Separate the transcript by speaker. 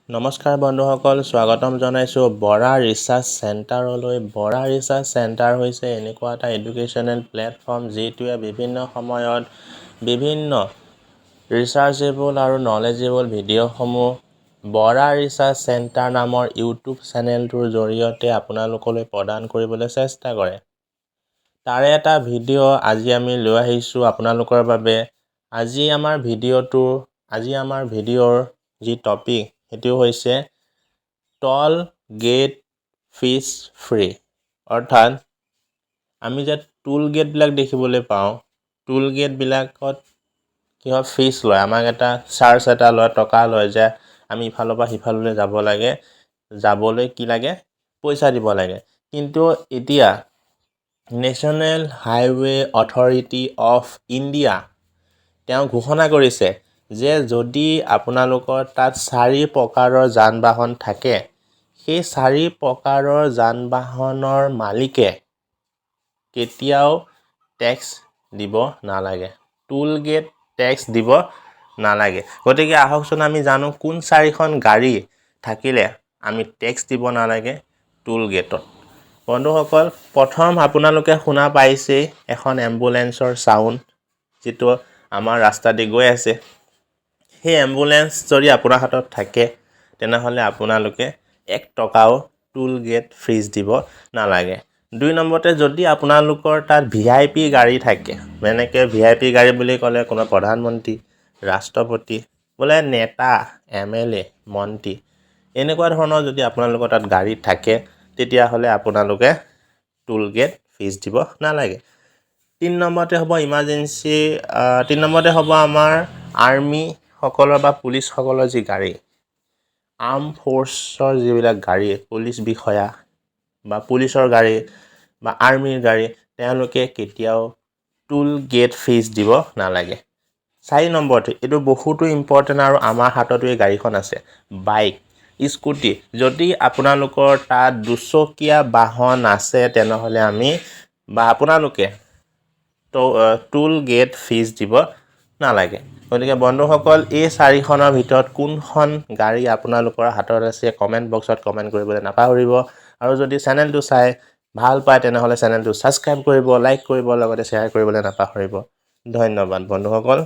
Speaker 1: নমস্কাৰ বন্ধুসকল, স্বাগতম জনাইছোঁ বৰা ৰিচাৰ্চ চেণ্টাৰলৈ। বৰা ৰিচাৰ্চ চেণ্টাৰ হৈছে এনেকুৱা এটা এডুকেশ্যনেল প্লেটফৰ্ম যিটোৱে বিভিন্ন সময়ত বিভিন্ন ৰিচাৰ্চেবল আৰু নলেজেবল ভিডিঅ'সমূহ বৰা ৰিচাৰ্চ চেণ্টাৰ নামৰ ইউটিউব চেনেলটোৰ জৰিয়তে আপোনালোকলৈ প্ৰদান কৰিবলৈ চেষ্টা কৰে। তাৰে এটা ভিডিঅ' আজি আমি লৈ আহিছোঁ আপোনালোকৰ বাবে। আজি আমাৰ ভিডিঅ'ৰ যি টপিক সেইটো হৈছে টল গেট ফিজ ফ্ৰী। অৰ্থাৎ আমি যে টুল গেটবিলাক দেখিবলৈ পাওঁ, টুল গেটবিলাকত কি হয়, ফিজ লয়, আমাক এটা চাৰ্জ এটা লয়, টকা লয় যে আমি ইফালৰ পৰা সিফাললৈ যাব লাগে, যাবলৈ কি লাগে, পইচা দিব লাগে। কিন্তু এতিয়া national highway authority of India তেওঁ ঘোষণা কৰিছে যে যদি আপোনালোকৰ তাত 4 প্ৰকাৰৰ যান বাহন থাকে, সেই 4 প্ৰকাৰৰ যান বাহনৰ মালিকে কেতিয়াও টেক্স দিব নালাগে, টুল গেট টেক্স দিব নালাগে। গতিকে আহকচোন আমি জানো কোন 4খন গাড়ী থাকিলে আমি টেক্স দিব নালাগে টুল গেটত। বন্ধুসকল, প্ৰথম আপোনালোকে শুনা পাইছেই এখন এম্বুলেঞ্চৰ চাউণ্ড, যিটো আমাৰ ৰাস্তা দি গৈ আছে। সেই এম্বুলেঞ্চ যদি আপোনাৰ হাতত থাকে তেনেহ'লে আপোনালোকে 1 টকাও টুল গেট ফিজ দিব নালাগে। 2 নম্বৰতে, যদি আপোনালোকৰ তাত VIP গাড়ী থাকে, যেনেকৈ VIP গাড়ী বুলি ক'লে কোনো প্ৰধানমন্ত্ৰী, ৰাষ্ট্ৰপতি, বোলে নেতা, MLA, মন্ত্ৰী, এনেকুৱা ধৰণৰ যদি আপোনালোকৰ তাত গাড়ী থাকে তেতিয়াহ'লে আপোনালোকে টুল গেট ফিজ দিব নালাগে। 3 নম্বৰতে হ'ব ইমাৰ্জেঞ্চি, 3 নম্বৰতে হ'ব আমাৰ আৰ্মিসকলৰ বা পুলিচসকলৰ যি গাড়ী, আৰ্ম ফ'ৰ্চৰ যিবিলাক গাড়ী, পুলিচ বিষয়া বা পুলিচৰ গাড়ী বা আৰ্মিৰ গাড়ী, তেওঁলোকে কেতিয়াও টুল গেট ফিজ দিব নালাগে। 4 নম্বৰতে, এইটো বহুতো ইম্পৰ্টেণ্ট আৰু আমাৰ হাততো এই গাড়ীখন আছে, বাইক, স্কুটি। যদি আপোনালোকৰ তাত দুচকীয়া বাহন আছে তেনেহ'লে আপোনালোকে টুল গেট ফিজ দিব নালাগে। গতিকে বন্ধুসকল, এই 4খনৰ ভিতৰত কোনখন গাড়ী আপোনালোকৰ হাতত আছে কমেণ্ট বক্সত কমেণ্ট কৰিবলৈ নাপাহৰিব। আৰু যদি চেনেলটো চাই ভাল পায় তেনেহ'লে চেনেলটো ছাবস্ক্ৰাইব কৰিব, লাইক কৰিব, লগতে শ্বেয়াৰ কৰিবলৈ নাপাহৰিব। ধন্যবাদ বন্ধুসকল।